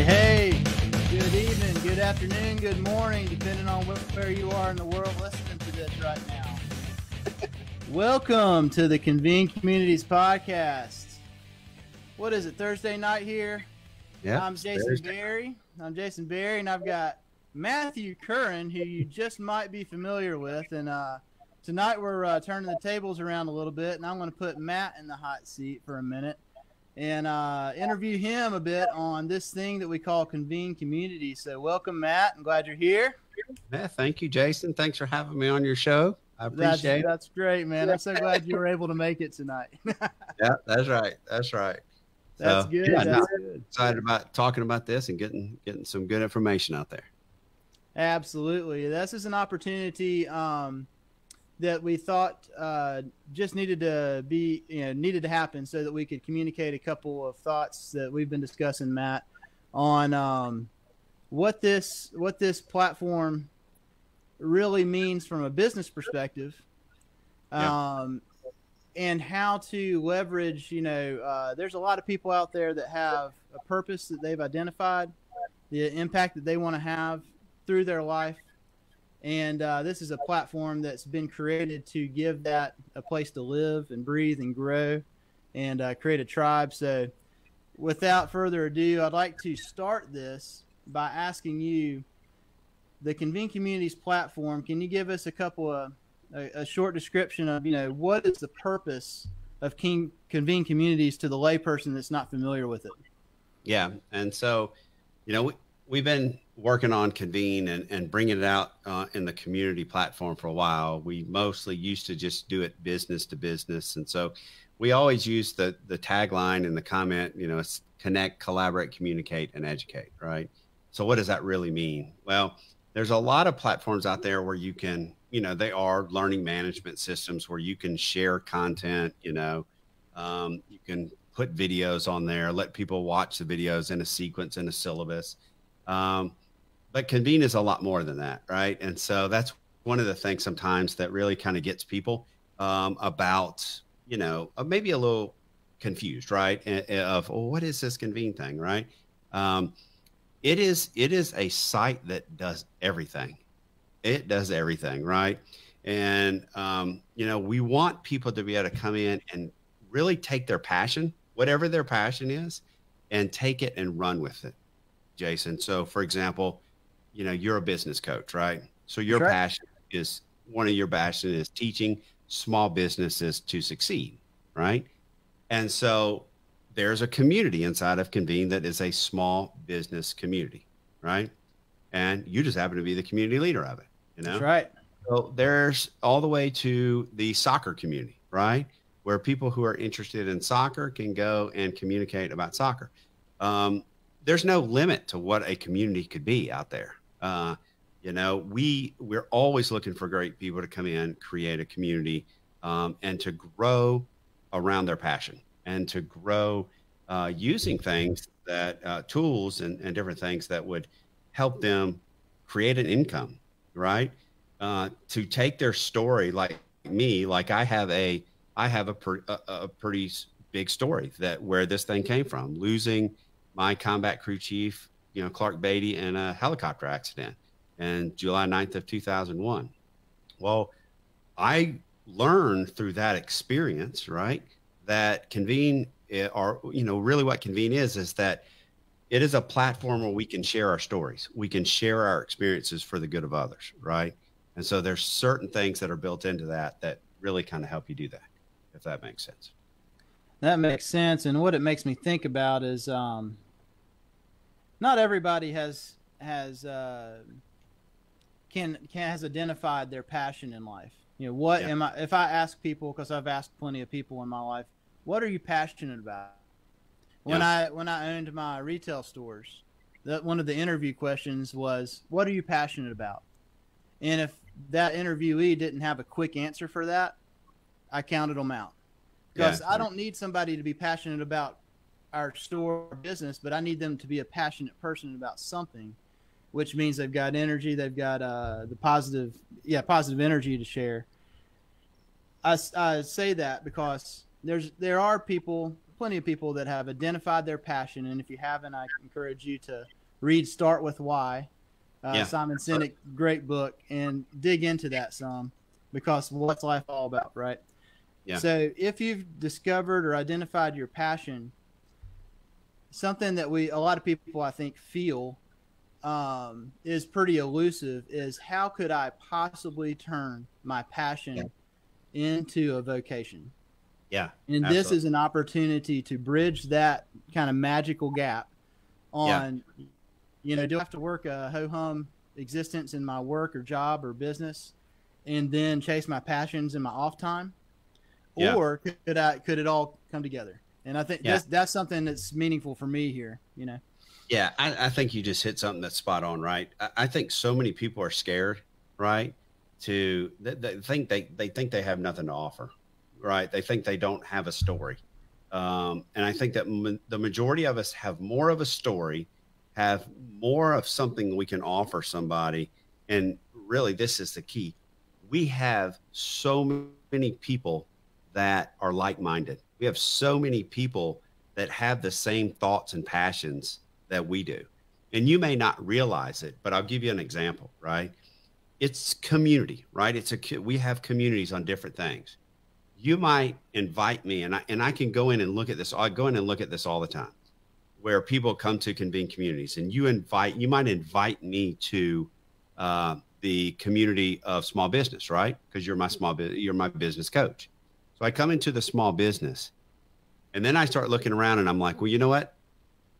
Hey, good evening, good afternoon, good morning, depending on where you are in the world listening to this right now. Welcome to the Convene Communities podcast. What is it, Thursday night here? Yeah. I'm Jason Berry, and I've got Matthew Currin, who you just might be familiar with. And tonight we're turning the tables around a little bit, and I'm going to put Matt in the hot seat for a minute and interview him a bit on this thing that we call Convene Communities. So welcome, Matt. I'm glad you're here. Yeah, thank you, Jason. Thanks for having me on your show. I appreciate it. That's great, man. I'm so glad you were able to make it tonight. Yeah, that's right. That's good. Yeah, that's good. Excited about talking about this and getting some good information out there. Absolutely. This is an opportunity that we thought just needed to happen so that we could communicate a couple of thoughts that we've been discussing, Matt, on what this platform really means from a business perspective, and how to leverage. There's a lot of people out there that have a purpose that they've identified, the impact that they want to have through their life. And this is a platform that's been created to give that a place to live and breathe and grow and create a tribe. So without further ado, I'd like to start this by asking you, the Convene Communities platform, can you give us a short description of, what is the purpose of Convene Communities to the layperson that's not familiar with it? Yeah. And so, we've been working on Convene and bringing it out in the community platform for a while. We mostly used to just do it business to business. And so we always use the tagline and the comment, it's connect, collaborate, communicate, and educate, right? So what does that really mean? Well, there's a lot of platforms out there where you can, they are learning management systems where you can share content, you can put videos on there, let people watch the videos in a sequence, in a syllabus. But Convene is a lot more than that, right? And so that's one of the things sometimes that really kind of gets people about, maybe a little confused, right? Of, well, what is this Convene thing, right? It is a site that does everything. It does everything, right? And, we want people to be able to come in and really take their passion, whatever their passion is, and take it and run with it, Jason. So, for example, you're a business coach, right? So your passion is, one of your passions is teaching small businesses to succeed, right? And so there's a community inside of Convene that is a small business community, right? And you just happen to be the community leader of it, That's right. So there's all the way to the soccer community, right? Where people who are interested in soccer can go and communicate about soccer. There's no limit to what a community could be out there. We're always looking for great people to come in, create a community, and to grow around their passion and to grow using things that tools and different things that would help them create an income, right? To take their story, like me, like I have a pretty big story where this thing came from, losing my combat crew chief, Clark Beatty, in a helicopter accident in July 9th of 2001. Well, I learned through that experience, right, that Convene, really what Convene is that it is a platform where we can share our stories. We can share our experiences for the good of others, right? And so there's certain things that are built into that really kind of help you do that, if that makes sense. That makes sense. And what it makes me think about is not everybody has identified their passion in life. If I ask people, because I've asked plenty of people in my life, what are you passionate about? When I owned my retail stores, one of the interview questions was, what are you passionate about? And if that interviewee didn't have a quick answer for that, I counted them out. Because I don't need somebody to be passionate about our store business, but I need them to be a passionate person about something, which means they've got energy. They've got the positive energy to share. I say that because there are people plenty of people that have identified their passion. And if you haven't, I encourage you to read Start With Why. Simon Sinek, great book, and dig into that some, because what's life all about, right? Yeah. So if you've discovered or identified your passion, something that a lot of people, I think, feel is pretty elusive is, how could I possibly turn my passion into a vocation? Yeah. And absolutely. This is an opportunity to bridge that kind of magical gap on, do I have to work a ho-hum existence in my work or job or business and then chase my passions in my off time? Or could it all come together? And I think that's something that's meaningful for me here, Yeah, I think you just hit something that's spot on, right? I think so many people are scared, right? They think they have nothing to offer, right? They think they don't have a story. And I think that the majority of us have more of a story, have more of something we can offer somebody. And really, this is the key. We have so many people that are like-minded. We have so many people that have the same thoughts and passions that we do. And you may not realize it, but I'll give you an example, right? It's community, right? We have communities on different things. You might invite me, and I can go in and look at this. I go in and look at this all the time, where people come to Convene Communities, and you might invite me to the community of small business, right? Because you're my business coach. So I come into the small business, and then I start looking around, and I'm like, well, you know what?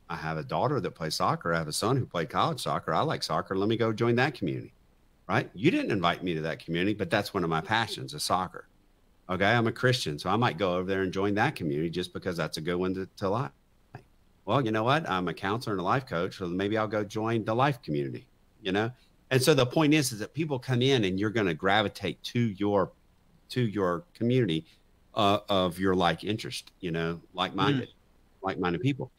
I have a daughter that plays soccer. I have a son who played college soccer. I like soccer. Let me go join that community, right? You didn't invite me to that community, but that's one of my passions is soccer. Okay. I'm a Christian, so I might go over there and join that community just because that's a good one to like. Well, you know what? I'm a counselor and a life coach, so maybe I'll go join the life community, And so the point is that people come in and you're going to gravitate to your community of your like interest, like-minded people.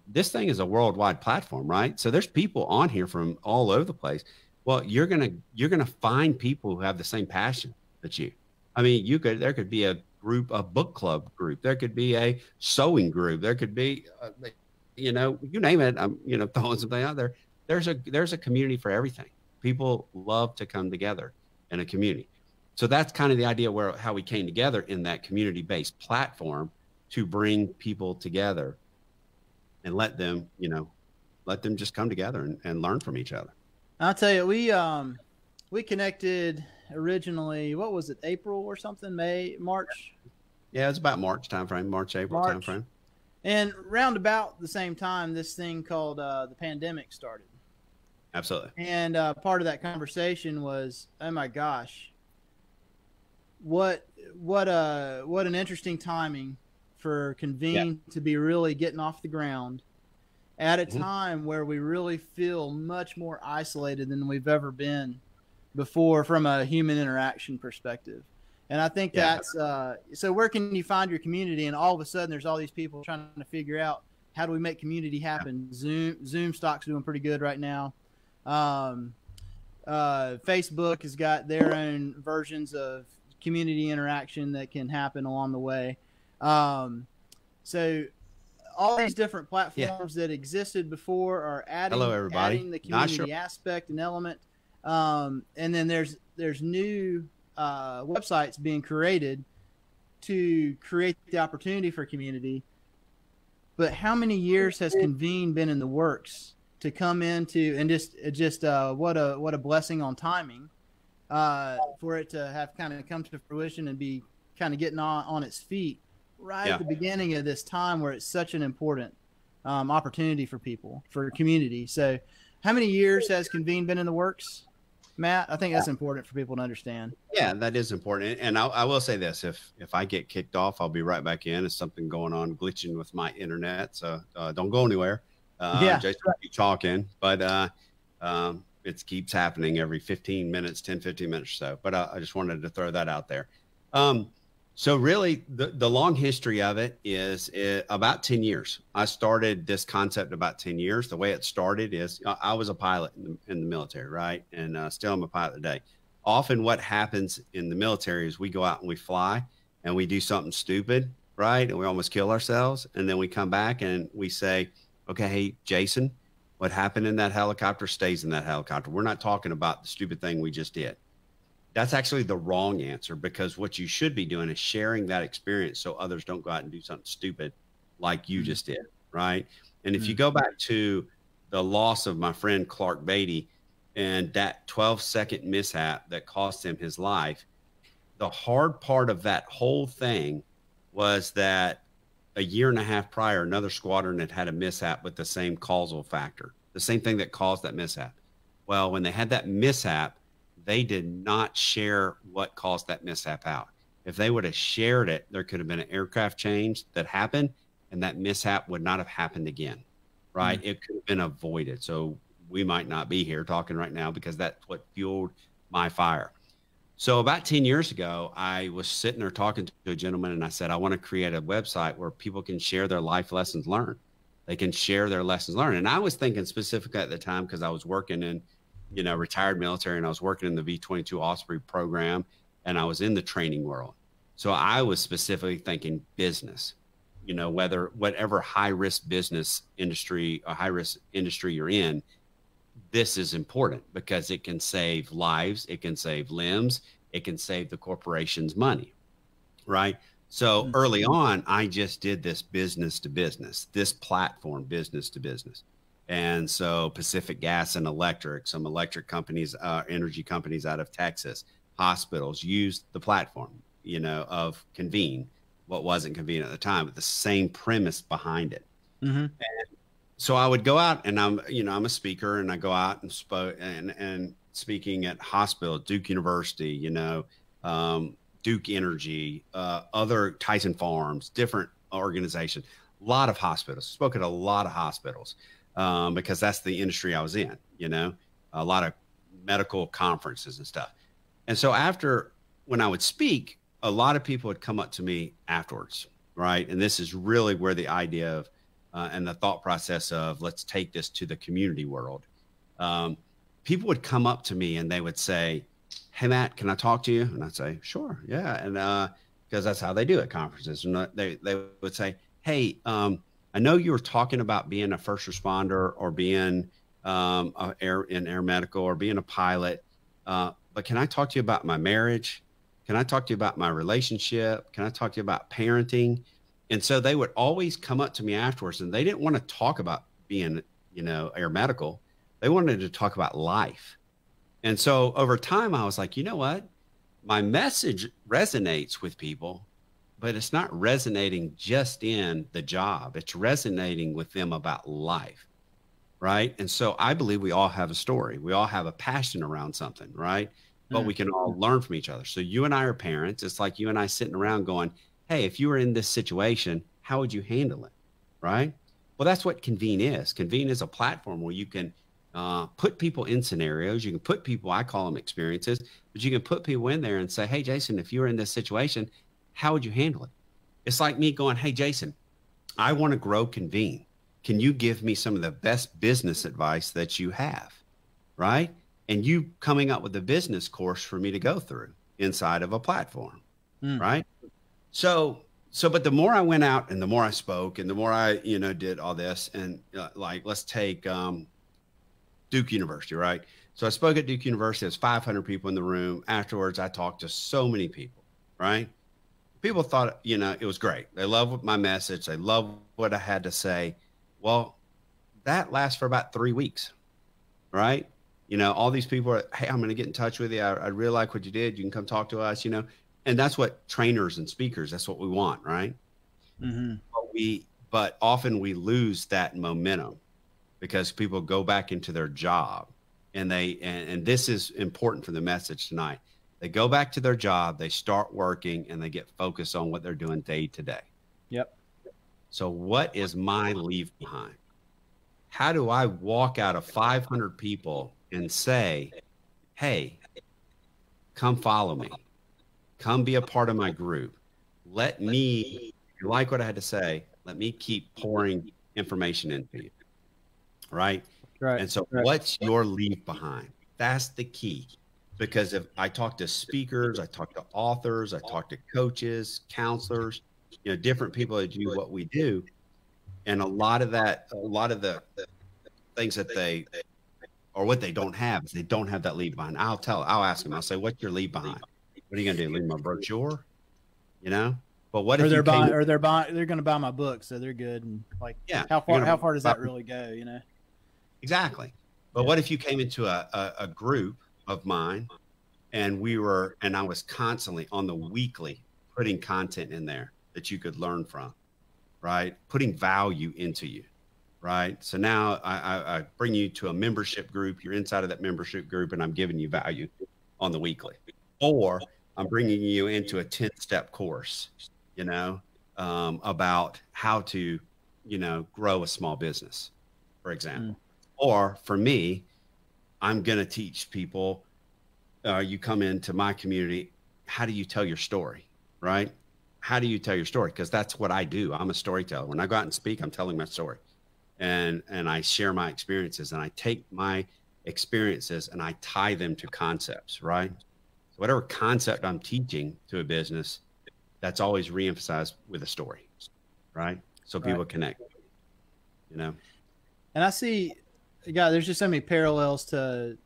This thing is a worldwide platform, right? So there's people on here from all over the place. Well, you're gonna find people who have the same passion that you. I mean, there could be a book club group. There could be a sewing group. There could be, you name it. I'm, throwing something out there. There's a community for everything. People love to come together in a community. So that's kind of the idea how we came together in that community-based platform to bring people together and let them just come together and learn from each other. I'll tell you, we connected originally, what was it, April or something, March? Yeah, it's about March timeframe, April timeframe. And round about the same time, this thing called the pandemic started. Absolutely. And part of that conversation was, oh my gosh, what an interesting timing for Convene to be really getting off the ground at a time where we really feel much more isolated than we've ever been before from a human interaction perspective. And I think that's so where can you find your community? And all of a sudden there's all these people trying to figure out, how do we make community happen? Zoom stock's doing pretty good right now. Facebook has got their own versions of community interaction that can happen along the way. So all these different platforms that existed before are adding the community aspect and element. And then there's new websites being created to create the opportunity for community. But how many years has Convene been in the works to come into, and just what a blessing on timing for it to have kind of come to fruition and be kind of getting on its feet at the beginning of this time where it's such an important opportunity for people, for community. So how many years has Convene been in the works, Matt? I think that's important for people to understand. Yeah, that is important. And I will say this, if I get kicked off, I'll be right back in. There's something going on, glitching with my internet. So don't go anywhere. Just keep talking, but it keeps happening every 15 minutes or so. But I just wanted to throw that out there. So really the long history of it is about 10 years. I started this concept about 10 years. The way it started is I was a pilot in the military, right? And still I'm a pilot today. Often what happens in the military is we go out and we fly and we do something stupid, right? And we almost kill ourselves. And then we come back and we say, okay, hey, Jason, what happened in that helicopter stays in that helicopter. We're not talking about the stupid thing we just did. That's actually the wrong answer, because what you should be doing is sharing that experience so others don't go out and do something stupid like you just did, right? And if you go back to the loss of my friend Clark Beatty and that 12-second mishap that cost him his life, the hard part of that whole thing was that a year and a half prior, another squadron had had a mishap with the same causal factor, the same thing that caused that mishap. Well, when they had that mishap, they did not share what caused that mishap out. If they would have shared it, there could have been an aircraft change that happened, and that mishap would not have happened again, right? It could have been avoided. So we might not be here talking right now because that's what fueled my fire. So about 10 years ago, I was sitting there talking to a gentleman, and I said, I want to create a website where people can share their life lessons learned. They can share their lessons learned. And I was thinking specifically at the time, because I was working in, retired military, and I was working in the V-22 Osprey program, and I was in the training world. So I was specifically thinking business, whatever high risk business industry or high risk industry you're in, this is important because it can save lives, it can save limbs, it can save the corporation's money, right? So early on, I just did this business to business, this platform, business to business. And so Pacific Gas and Electric, some electric companies, energy companies out of Texas, hospitals used the platform, of Convene. What wasn't Convene at the time, but the same premise behind it. And so I would go out, and I'm a speaker, and I go out and spoke and speaking at hospital, Duke University, Duke Energy, other Tyson Farms, different organizations, a lot of hospitals, spoke at a lot of hospitals. Because that's the industry I was in, a lot of medical conferences and stuff. And so when I would speak, a lot of people would come up to me afterwards, right? And this is really where the idea of, and the thought process of, let's take this to the community world. People would come up to me and they would say, hey, Matt, can I talk to you? And I'd say, sure. Yeah. And, because that's how they do at conferences. And they would say, hey, I know you were talking about being a first responder or being in air medical or being a pilot, but can I talk to you about my marriage? Can I talk to you about my relationship? Can I talk to you about parenting? And so they would always come up to me afterwards, and they didn't want to talk about being, air medical. They wanted to talk about life. And so over time, I was like, you know what? My message resonates with people, but it's not resonating just in the job. It's resonating with them about life, right? And so I believe we all have a story. We all have a passion around something, right? But we can all learn from each other. So you and I are parents. It's like you and I sitting around going, hey, if you were in this situation, how would you handle it, right? Well, that's what Convene is. Convene is a platform where you can put people in scenarios. You can put people, I call them experiences, but you can put people in there and say, hey, Jason, if you were in this situation, how would you handle it? It's like me going, hey, Jason, I want to grow Convene. Can you give me some of the best business advice that you have, right? And you coming up with a business course for me to go through inside of a platform, right? But the more I went out and the more I spoke and the more I, did all this, and let's take Duke University, right? So I spoke at Duke University. There's 500 people in the room. Afterwards, I talked to so many people, right? People thought, it was great. They loved my message. They loved what I had to say. Well, that lasts for about 3 weeks, right? All these people are, hey, I'm going to get in touch with you. I really like what you did. You can come talk to us, and that's what trainers and speakers, that's what we want, right? But often we lose that momentum because people go back into their job, and this is important for the message tonight. They go back to their job, they start working, and they get focused on what they're doing day to day. Yep. So what is my leave behind? How do I walk out of 500 people and say, hey, come follow me. Come be a part of my group. Let me, if you like what I had to say, let me keep pouring information into you. Right? Right. And so what's your leave behind? That's the key. Because if I talk to speakers, I talk to authors, I talk to coaches, counselors, different people that do what we do. And a lot of the things that or what they don't have is they don't have that leave behind. I'll ask them, I'll say, what's your leave behind? What are you going to do? Leave my brochure? But what if they're going to buy my book, so they're good. And like, yeah, how far does that really go? Exactly. But what if you came into a group of mine and I was constantly on the weekly putting content in there that you could learn from, right? Putting value into you, right? So now I bring you to a membership group. You're inside of that membership group and I'm giving you value on the weekly, or I'm bringing you into a 10-step course, about how to, grow a small business, for example. Or for me, I'm going to teach people, you come into my community, how do you tell your story, right? How do you tell your story? Because that's what I do. I'm a storyteller. When I go out and speak, I'm telling my story, and I share my experiences, and I take my experiences and I tie them to concepts, right? So whatever concept I'm teaching to a business, that's always reemphasized with a story, right? So people connect, And I see, there's just so many parallels to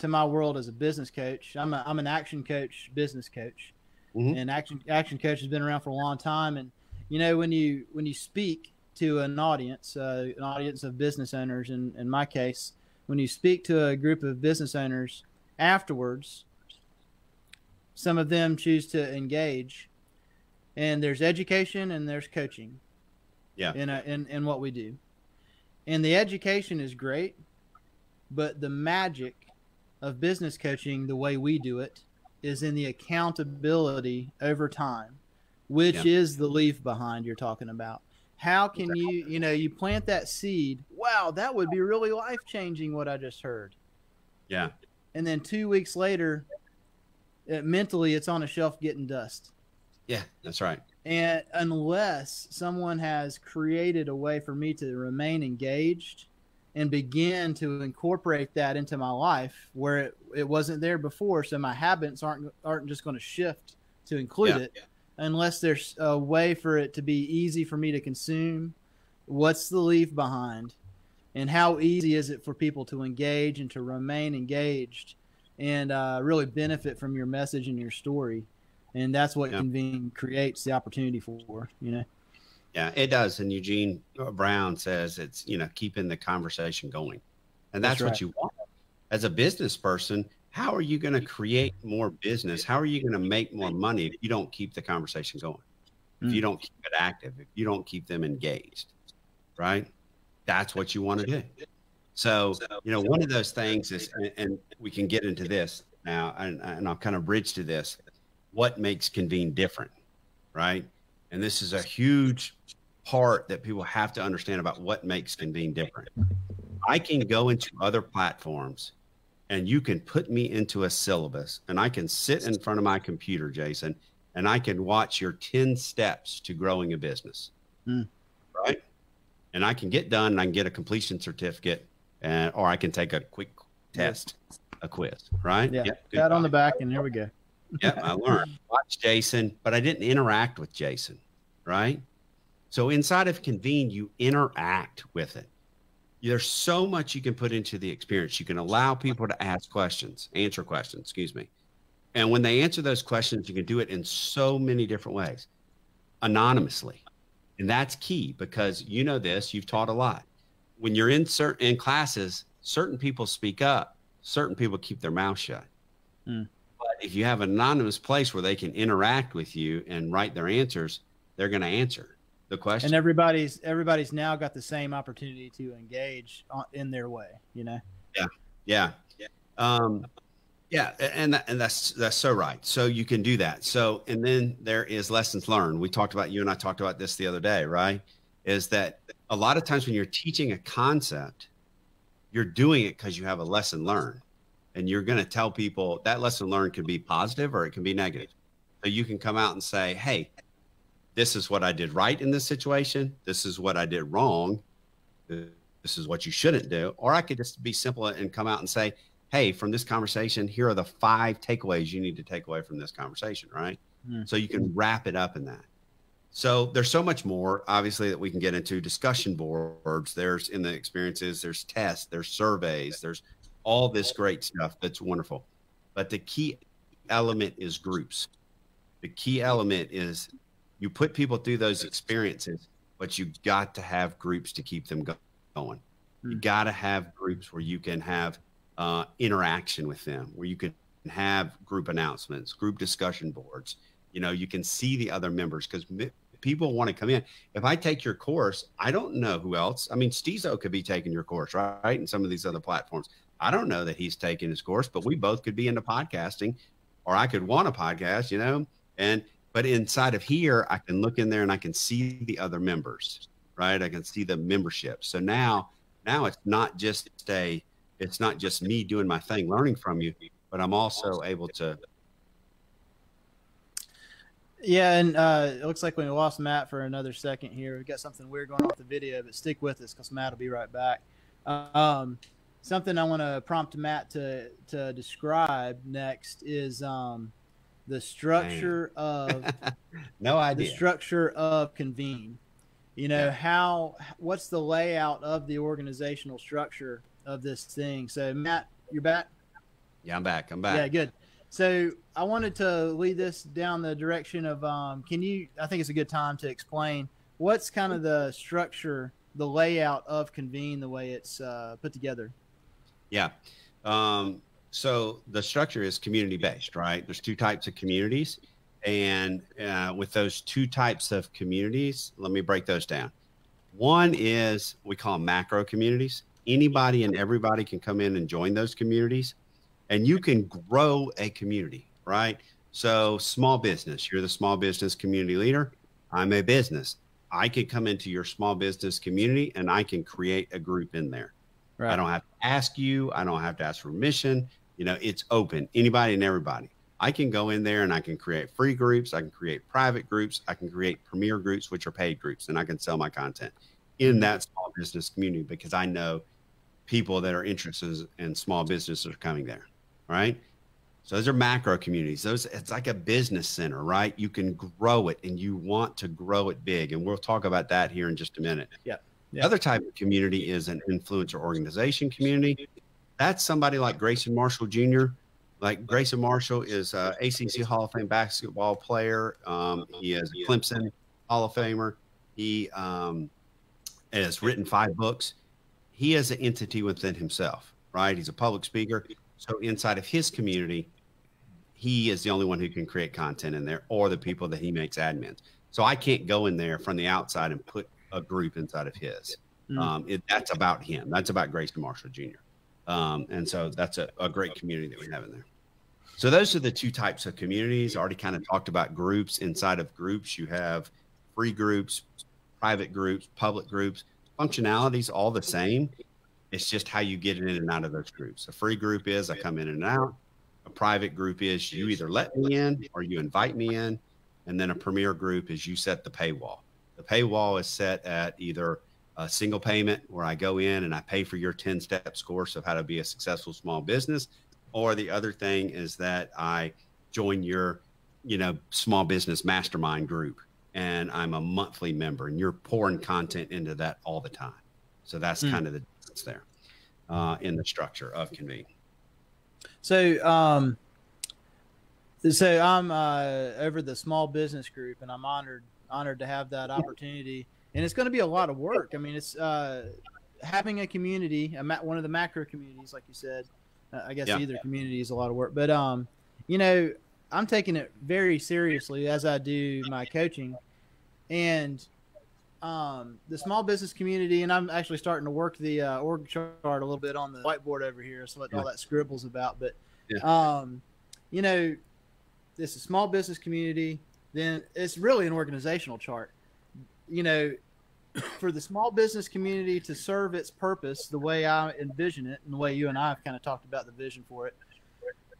my world as a business coach. I'm an action coach, business coach, and action coach has been around for a long time. And when you speak to an audience of business owners, in my case, when you speak to a group of business owners afterwards, some of them choose to engage, and there's education and there's coaching. Yeah. In what we do. And the education is great, but the magic of business coaching, the way we do it, is in the accountability over time, which is the leave behind you're talking about. How can you plant that seed? Wow, that would be really life-changing, what I just heard. Yeah. And then 2 weeks later, mentally, it's on a shelf getting dust. Yeah, that's right. And unless someone has created a way for me to remain engaged and begin to incorporate that into my life where it wasn't there before, so my habits aren't just going to shift to include it, unless there's a way for it to be easy for me to consume. What's the leave behind, and how easy is it for people to engage and to remain engaged and really benefit from your message and your story? And that's what Convene creates the opportunity for, Yeah, it does. And Eugene Brown says it's, keeping the conversation going. And that's what you want. As a business person, how are you going to create more business? How are you going to make more money if you don't keep the conversation going? If you don't keep it active, if you don't keep them engaged, right? That's what you want to do. So, one of those things is, and we can get into this now, and I'll kind of bridge to this. What makes Convene different, right? And this is a huge part that people have to understand about what makes Convene different. I can go into other platforms and you can put me into a syllabus and I can sit in front of my computer, Jason, and I can watch your 10 steps to growing a business, right? And I can get done and I can get a completion certificate, or I can take a quick test, a quiz, right? Yeah, pat on the back and here we go. Yeah, I learned. Watch Jason, but I didn't interact with Jason, right? So inside of Convene, you interact with it. There's so much you can put into the experience. You can allow people to answer questions, And when they answer those questions, you can do it in so many different ways, anonymously. And that's key because you've taught a lot. When you're in classes, certain people speak up, certain people keep their mouth shut. But if you have an anonymous place where they can interact with you and write their answers, they're going to answer the question. And everybody's now got the same opportunity to engage in their way, Yeah. And that's so right. So you can do that. So, and then there is lessons learned. You and I talked about this the other day, right? Is that a lot of times when you're teaching a concept, you're doing it because you have a lesson learned. And you're going to tell people that lesson learned could be positive or it can be negative. So you can come out and say, hey, this is what I did right in this situation. This is what I did wrong. This is what you shouldn't do. Or I could just be simple and come out and say, hey, from this conversation, here are the 5 takeaways you need to take away from this conversation, right? So you can wrap it up in that. So there's so much more, obviously, that we can get into. Discussion boards, there's in the experiences, there's tests, there's surveys, there's all this great stuff that's wonderful. But the key element is groups. The key element is you put people through those experiences, but you got to have groups to keep them going. You got to have groups where you can have interaction with them, where you can have group announcements, group discussion boards. You know, you can see the other members, because people want to come in. If I take your course, I don't know who else. I mean, Stizo could be taking your course, right? And some of these other platforms. I don't know that he's taking his course, but we both could be into podcasting, or I could want a podcast, you know? But inside of here, I can look in there and I can see the other members, right? I can see the membership. So now it's not just me doing my thing, learning from you, but I'm also able to. Yeah, and it looks like we lost Matt for another second here. We've got something weird going on with the video, but stick with us because Matt will be right back. Something I want to prompt Matt to describe next is the structure of no idea. The structure of Convene. You know, what's the layout of the organizational structure of this thing? So Matt, you're back? Yeah, I'm back. Yeah, good. So I wanted to lead this down the direction of, I think it's a good time to explain what's kind of the structure, the layout of Convene, the way it's put together. Yeah. So the structure is community-based, right? There's two types of communities. And with those two types of communities, let me break those down. One is, we call them macro communities. Anybody and everybody can come in and join those communities. And you can grow a community, right? So small business, you're the small business community leader. I'm a business. I could come into your small business community and I can create a group in there. Right. I don't have to ask you. I don't have to ask permission. You know, it's open, anybody and everybody. I can go in there and I can create free groups. I can create private groups. I can create premier groups, which are paid groups, and I can sell my content in that small business community because I know people that are interested in small businesses are coming there. Right. So those are macro communities. It's like a business center, right? You can grow it and you want to grow it big. And we'll talk about that here in just a minute. Yeah. The other type of community is an influencer organization community. That's somebody like Grayson Marshall Jr. Like Grayson Marshall is a ACC Hall of Fame basketball player. He is a Clemson Hall of Famer. He has written 5 books. He is an entity within himself, right? He's a public speaker. So inside of his community, he is the only one who can create content in there, or the people that he makes admins. So I can't go in there from the outside and put a group inside of his. That's about him. That's about Grayson Marshall Jr. And so that's a great community that we have in there. So those are the two types of communities. I already kind of talked about groups. Inside of groups, you have free groups, private groups, public groups. Functionality's all the same. It's just how you get in and out of those groups. A free group is I come in and out. A private group is you either let me in or you invite me in. And then a premier group is you set the paywall. The paywall is set at either a single payment where I go in and I pay for your 10 steps course of how to be a successful small business. Or the other thing is that I join your, small business mastermind group and I'm a monthly member and you're pouring content into that all the time. So that's kind of the difference there in the structure of Convene. So, I'm over the small business group, and I'm honored to have that opportunity. And it's going to be a lot of work. I mean, it's having a community, one of the macro communities, like you said. I guess either community is a lot of work, but I'm taking it very seriously as I do my coaching, and the small business community, and I'm actually starting to work the org chart a little bit on the whiteboard over here. So what all that scribbles about, but it's a small business community. Then it's really an organizational chart. For the small business community to serve its purpose the way I envision it, and the way you and I have kind of talked about the vision for it,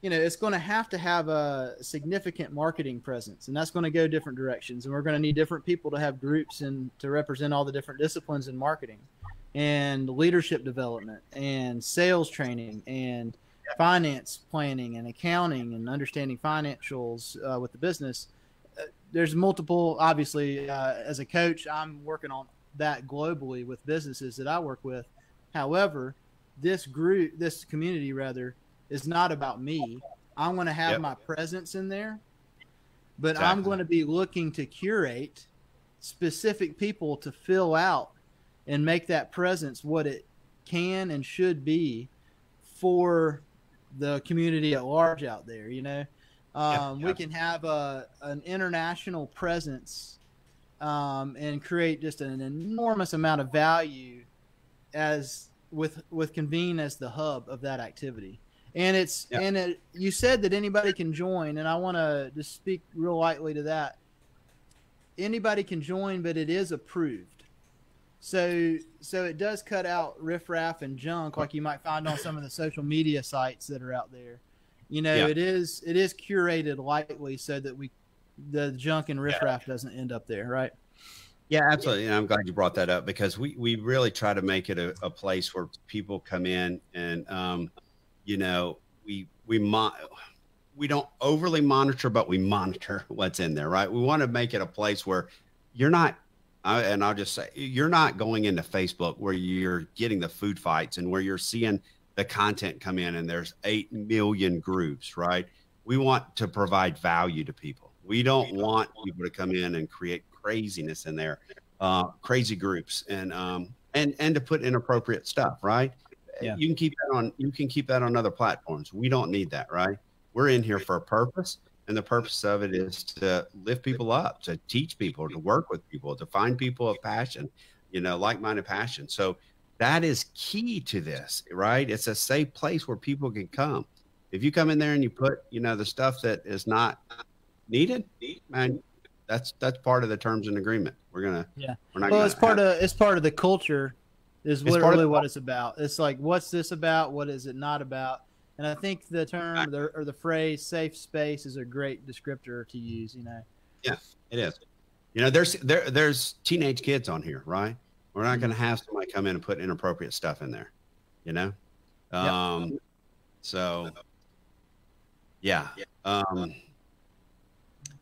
it's going to have a significant marketing presence, and that's going to go different directions. And we're going to need different people to have groups and to represent all the different disciplines in marketing and leadership development and sales training and finance planning and accounting and understanding financials with the business. there's multiple, obviously, as a coach, I'm working on that globally with businesses that I work with. However, this community rather, is not about me. I'm going to have my presence in there, but I'm going to be looking to curate specific people to fill out and make that presence what it can and should be for the community at large out there. We can have an international presence and create just an enormous amount of value as with Convene as the hub of that activity. And you said that anybody can join, and I want to just speak real lightly to that. Anybody can join, but it is approved. So it does cut out riffraff and junk like you might find on some of the social media sites that are out there. It is curated lightly so that the junk and riffraff doesn't end up there, right? Yeah, absolutely. And I'm glad you brought that up, because we really try to make it a place where people come in and, we don't overly monitor, but we monitor what's in there, right? We want to make it a place where you're not, and I'll just say, you're not going into Facebook where you're getting the food fights and where you're seeing the content come in and there's 8 million groups, right? We want to provide value to people. We don't want people to come in and create craziness in there, crazy groups and to put inappropriate stuff, right? Yeah. You can keep that on other platforms. We don't need that, right? We're in here for a purpose, and the purpose of it is to lift people up, to teach people, to work with people, to find people of passion, like-minded passion. So that is key to this, right? It's a safe place where people can come. If you come in there and you put, the stuff that is not needed, man, that's part of the terms and agreement. We're not. Well, it's part of the culture. Is literally what it's about. It's like, what's this about? What is it not about? And I think the term or the phrase "safe space" is a great descriptor to use. Yeah, it is. There's teenage kids on here, right? We're not going to have somebody come in and put inappropriate stuff in there. So yeah.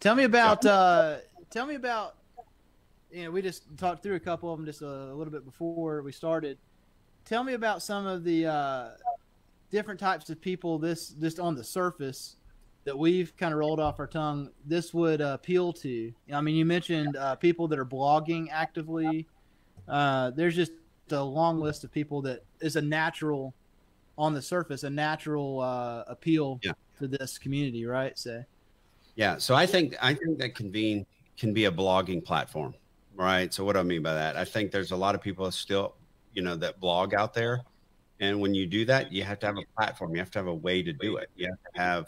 Tell me about. We just talked through a couple of them just a little bit before we started. Tell me about some of the different types of people just on the surface that we've kind of rolled off our tongue this would appeal to. I mean, you mentioned people that are blogging actively. There's just a long list of people that is a natural on the surface, a natural appeal to this community, right? So I think that Convene can be a blogging platform. Right. So what do I mean by that? I think there's a lot of people still, that blog out there. And when you do that, you have to have a platform. You have to have a way to do it. You have to have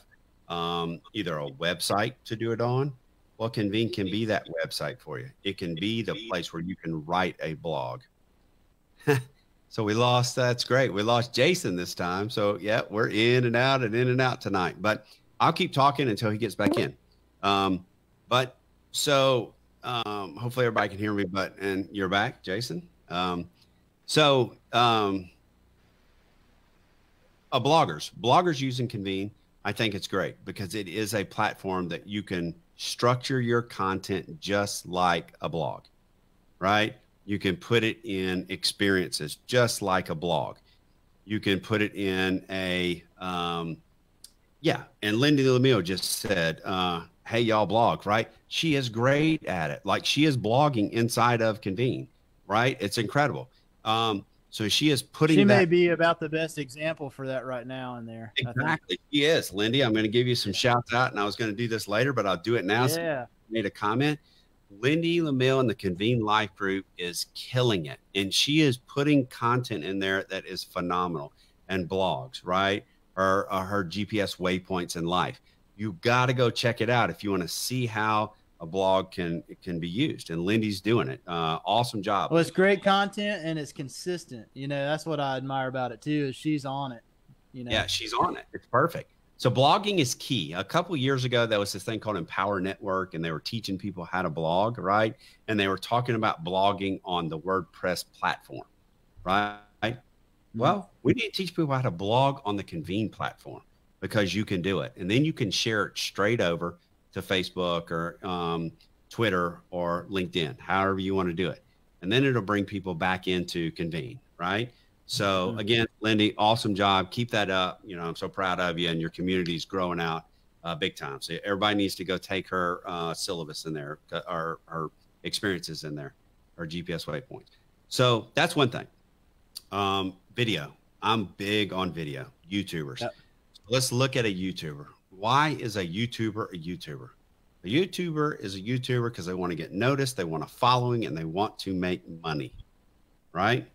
either a website to do it on. Well, Convene can be that website for you. It can be the place where you can write a blog. So that's great. We lost Jason this time. So yeah, we're in and out tonight, but I'll keep talking until he gets back in. Hopefully everybody can hear me, and you're back, Jason. Bloggers using Convene, I think it's great because it is a platform that you can structure your content just like a blog, right? You can put it in experiences just like a blog. You can put it in and Lindy Lemieux just said, hey, y'all blog, right? She is great at it. Like she is blogging inside of Convene, right? It's incredible. So she is putting. She may be about the best example for that right now in there. Exactly. She is, Lindy. I'm going to give you some shouts out, and I was going to do this later, but I'll do it now. Yeah. So made a comment. Lindy Lemieux in the Convene Life group is killing it, and she is putting content in there that is phenomenal, and blogs, right? Or her GPS waypoints in life. You got to go check it out if you want to see how a blog can be used. And Lindy's doing it. Awesome job. Well, it's great content and it's consistent. That's what I admire about it too, is she's on it. Yeah, she's on it. It's perfect. So blogging is key. A couple of years ago, there was this thing called Empower Network, and they were teaching people how to blog, right? And they were talking about blogging on the WordPress platform, right? Well, we need to teach people how to blog on the Convene platform because you can do it. And then you can share it straight over to Facebook or Twitter or LinkedIn, however you want to do it. And then it'll bring people back into Convene, right? So again, Lindy, awesome job. Keep that up. You know, I'm so proud of you, and your community's growing out big time. So everybody needs to go take her syllabus in there, or her experiences in there, or GPS waypoints. So that's one thing. Video. I'm big on video. YouTubers. Yep. So let's look at a YouTuber. Why is a YouTuber a YouTuber? A YouTuber is a YouTuber because they want to get noticed, they want a following, and they want to make money, right?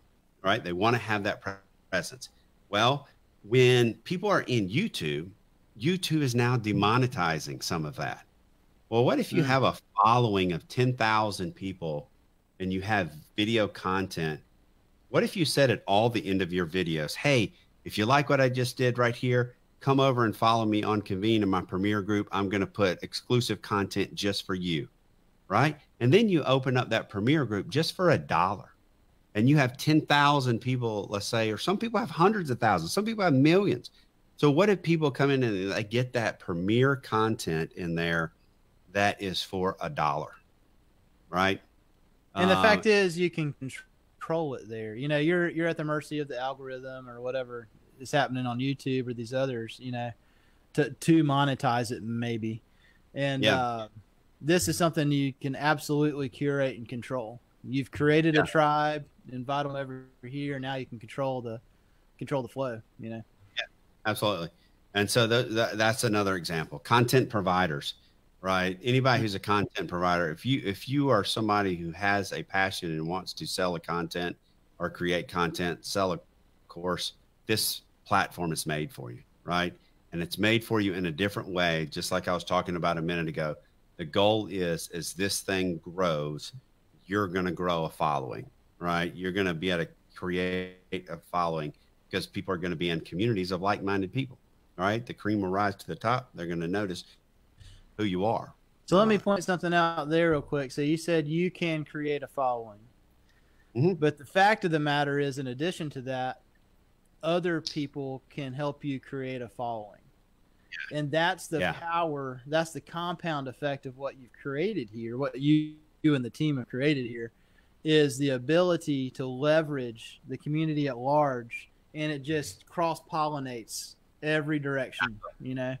Right? They want to have that presence. Well, when people are in YouTube, YouTube is now demonetizing some of that. Well, what if you have a following of 10,000 people and you have video content? What if you said at all the end of your videos, hey, if you like what I just did right here, come over and follow me on Convene in my Premier group. I'm going to put exclusive content just for you, right? And then you open up that Premier group just for $1. And you have 10,000 people, let's say, or some people have hundreds of thousands. Some people have millions. So what if people come in and they get that Premier content in there that is for $1, right? And the fact is, you can control it there. You know, you're at the mercy of the algorithm or whatever is happening on YouTube or these others, you know, to monetize it maybe. And this is something you can absolutely curate and control. You've created a tribe, invite them over here. Now you can control the flow, you know? Yeah, absolutely. And so that's another example. Content providers, right? Anybody who's a content provider, if you are somebody who has a passion and wants to sell a content or create content, sell a course, this platform is made for you, right? And it's made for you in a different way, just like I was talking about a minute ago. The goal is, as this thing grows, you're going to grow a following, right? You're going to be able to create a following because people are going to be in communities of like-minded people, right? The cream will rise to the top. They're going to notice who you are. So let me point something out there real quick. So you said you can create a following, but the fact of the matter is, in addition to that, other people can help you create a following. And that's the power, that's the compound effect of what you've created here, what you and the team have created here, is the ability to leverage the community at large, and it just cross-pollinates every direction, you know?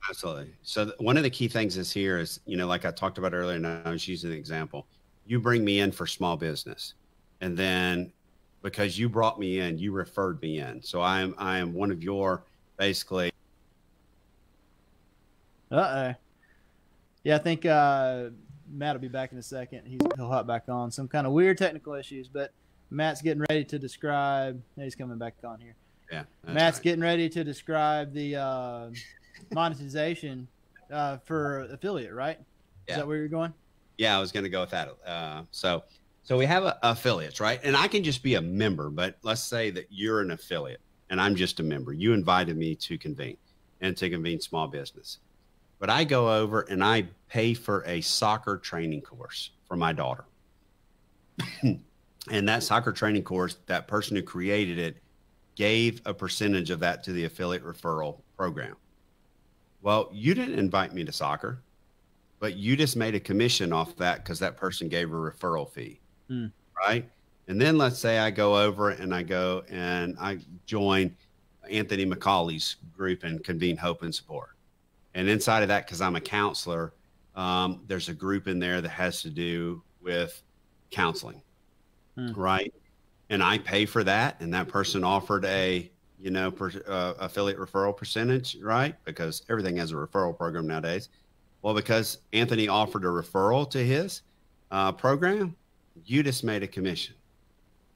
Absolutely. So one of the key things is here is, you know, like I talked about earlier, and I was using an example, you bring me in for small business, and then because you brought me in, you referred me in. So I am one of your basically. Yeah, I think Matt will be back in a second. He'll hop back on. Some kind of weird technical issues, but Matt's getting ready to describe. He's coming back on here. Yeah, Matt's getting ready to describe the monetization for affiliate, right? Yeah. Is that where you're going? Yeah, I was going to go with that. So we have affiliates, right? And I can just be a member, but let's say that you're an affiliate and I'm just a member. You invited me to Convene and to Convene Small Business. But I go over and I pay for a soccer training course for my daughter. And that soccer training course, that person who created it gave a percentage of that to the affiliate referral program. Well, you didn't invite me to soccer, but you just made a commission off that because that person gave a referral fee, right? And then let's say I go over and I join Anthony McCauley's group and Convene Hope and Support. And inside of that, because I'm a counselor, there's a group in there that has to do with counseling, right? And I pay for that, and that person offered a affiliate referral percentage, right? Because everything has a referral program nowadays. Well, because Anthony offered a referral to his program, you just made a commission,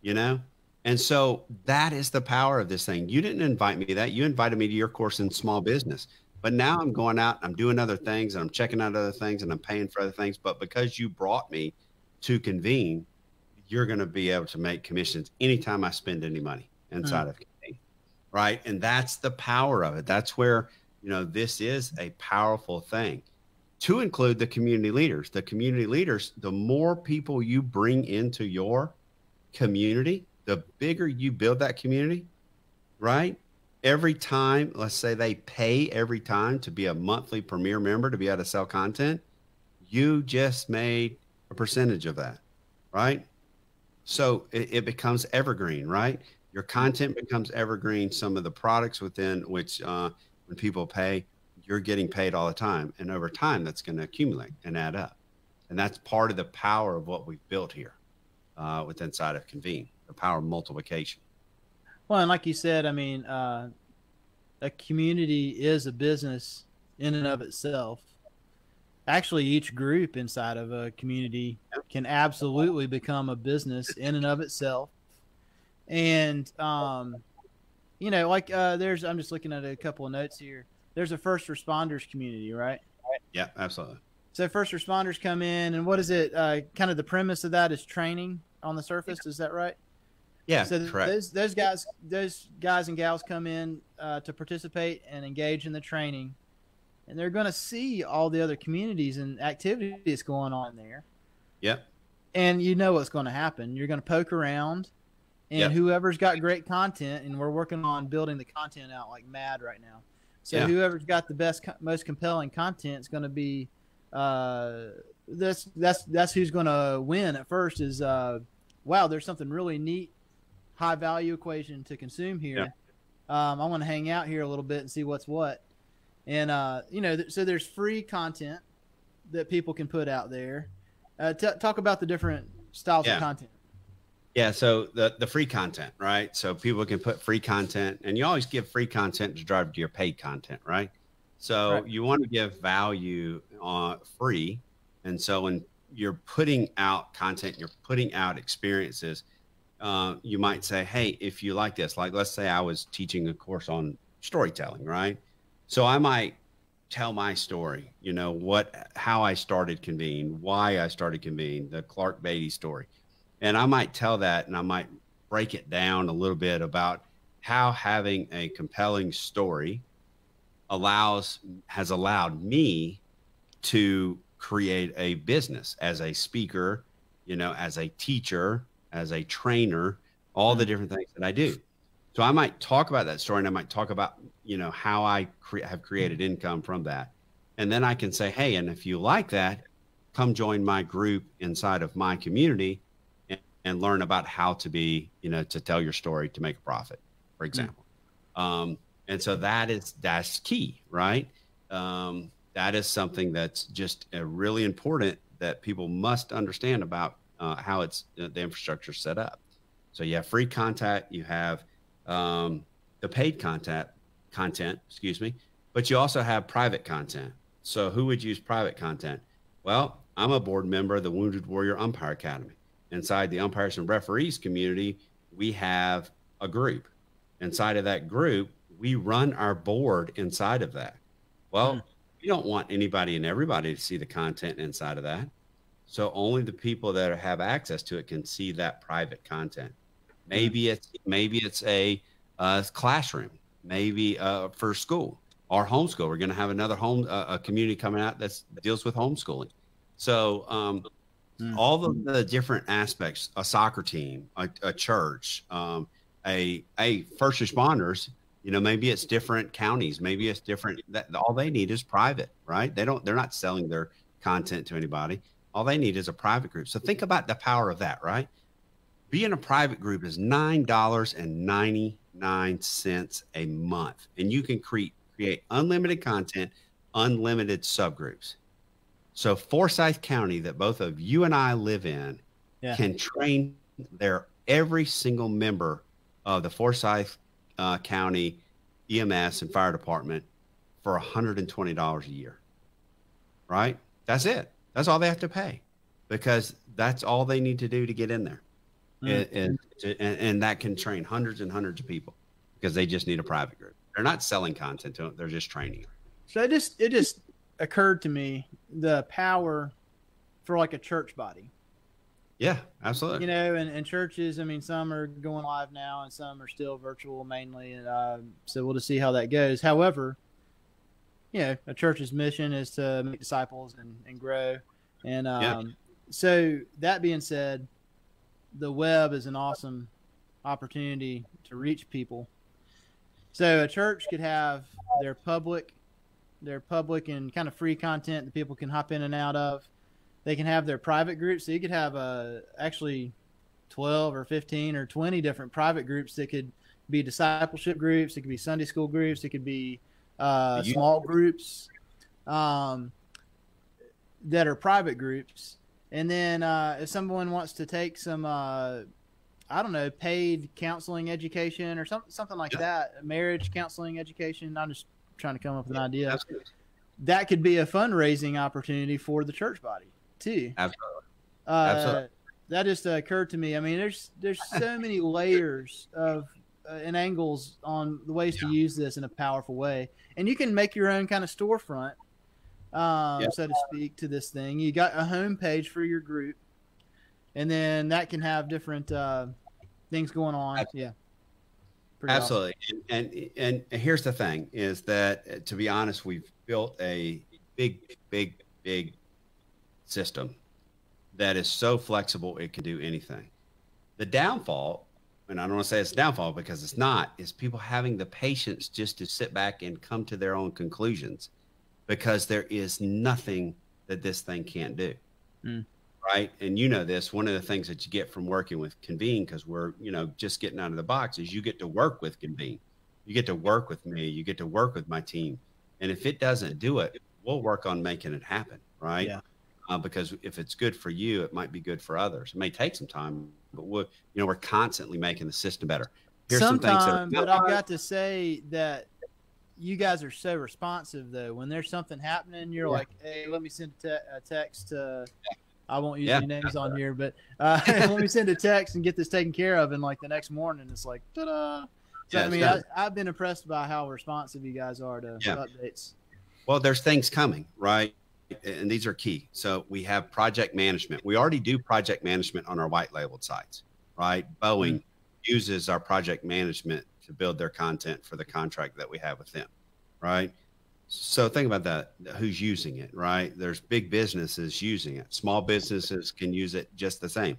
you know? And so that is the power of this thing. You didn't invite me to that. You invited me to your course in small business. But now I'm going out, I'm doing other things, and I'm checking out other things, and I'm paying for other things. But because you brought me to Convene, you're going to be able to make commissions anytime I spend any money inside of Convene, right? And that's the power of it. That's where, you know, this is a powerful thing, to include the community leaders. The community leaders, the more people you bring into your community, the bigger you build that community, right? every time, let's say they pay every time to be a monthly Premier member to be able to sell content, you just made a percentage of that, right? So it becomes evergreen, right? Your content becomes evergreen. Some of the products within which, when people pay, you're getting paid all the time. And over time, that's going to accumulate and add up. And that's part of the power of what we've built here with inside of Convene, the power of multiplication. Well, and like you said, I mean, a community is a business in and of itself. Actually, each group inside of a community can absolutely become a business in and of itself. And, you know, like I'm just looking at a couple of notes here. There's a first responders community, right? Yeah, absolutely. So first responders come in, and what is it? Kind of the premise of that is training on the surface. Is that right? Yeah, So correct. those guys and gals come in to participate and engage in the training, and they're going to see all the other communities and activities going on there. Yep. And you know what's going to happen. You're going to poke around, and whoever's got great content, and we're working on building the content out like mad right now. So whoever's got the best, most compelling content is going to be that's who's going to win at first. Is wow, there's something really neat, high value equation to consume here. I want to hang out here a little bit and see what's what. And, you know, so there's free content that people can put out there. Talk about the different styles of content. Yeah. So the free content, right? So people can put free content, and you always give free content to drive to your paid content, right? So you want to give value free. And so when you're putting out content, you're putting out experiences, you might say, hey, if you like this, like, let's say I was teaching a course on storytelling, right? So I might tell my story, you know, how I started Convene, why I started Convene, the Clark Beatty story. And I might tell that, and I might break it down a little bit about how having a compelling story has allowed me to create a business as a speaker, you know, as a teacher, as a trainer, all the different things that I do. So I might talk about that story, and I might talk about, you know, how I have created income from that. And then I can say, hey, and if you like that, come join my group inside of my community and learn about how to be, you know, to tell your story to make a profit, for example. And so that's key, right? That is something that's just really important that people must understand about how it's the infrastructure set up. So you have free content, you have the paid content, excuse me, but you also have private content. So who would use private content? Well, I'm a board member of the Wounded Warrior Umpire Academy. Inside the umpires and referees community, we have a group. Inside of that group, we run our board inside of that. Well, we don't want anybody and everybody to see the content inside of that. So only the people that have access to it can see that private content. Maybe it's a classroom, maybe for school or homeschool. We're going to have another a community coming out that deals with homeschooling. So all of the different aspects, a soccer team, a church, a first responders, you know, maybe it's different counties, maybe it's different. All they need is private, right? They're not selling their content to anybody. All they need is a private group. So think about the power of that, right? Being a private group is $9.99 a month, and you can create unlimited content, unlimited subgroups. So Forsyth County, that both of you and I live in, can train every single member of the Forsyth County EMS and fire department for $120 a year, right? That's it. That's all they have to pay, because that's all they need to do to get in there. And that can train hundreds and hundreds of people, because they just need a private group. They're not selling content to them. They're just training. So it just occurred to me the power for like a church body. Yeah, absolutely. You know, and churches, I mean, some are going live now and some are still virtual mainly. And so we'll just see how that goes. However, you know, a church's mission is to make disciples and grow. And so that being said, the web is an awesome opportunity to reach people. So a church could have their public and kind of free content that people can hop in and out of. They can have their private groups. So you could have actually 12 or 15 or 20 different private groups that could be discipleship groups. It could be Sunday school groups. It could be small groups that are private groups. And then if someone wants to take some, I don't know, paid counseling education or something like that, marriage counseling education. I'm just trying to come up with an idea. Absolutely. That could be a fundraising opportunity for the church body too. Absolutely. Absolutely. That just occurred to me. I mean, there's so many layers of and angles on the ways to use this in a powerful way, and you can make your own kind of storefront, so to speak, to this thing. You got a homepage for your group, and then that can have different things going on. Absolutely. Pretty Absolutely. Awesome. And here's the thing is that, to be honest, we've built a big system that is so flexible it can do anything. The downfall, and I don't want to say it's a downfall because it's not, is people having the patience just to sit back and come to their own conclusions, because there is nothing that this thing can't do. Right. And you know this, one of the things that you get from working with Convene, because we're, just getting out of the box, is you get to work with Convene. You get to work with me. You get to work with my team. And if it doesn't do it, we'll work on making it happen. Right. Yeah. Because if it's good for you, it might be good for others. It may take some time, but we're constantly making the system better. Here's some things but I've got to say that you guys are so responsive, though. When there's something happening, you're like, hey, let me send a text to I won't use any names on here, but let me send a text and get this taken care of. And like the next morning, it's like, ta-da. So, I mean, I've been impressed by how responsive you guys are to updates. Well, there's things coming, right? And these are key. So we have project management. We already do project management on our white labeled sites, right? Boeing uses our project management to build their content for the contract that we have with them, right? So think about that. Who's using it, right? There's big businesses using it. Small businesses can use it just the same.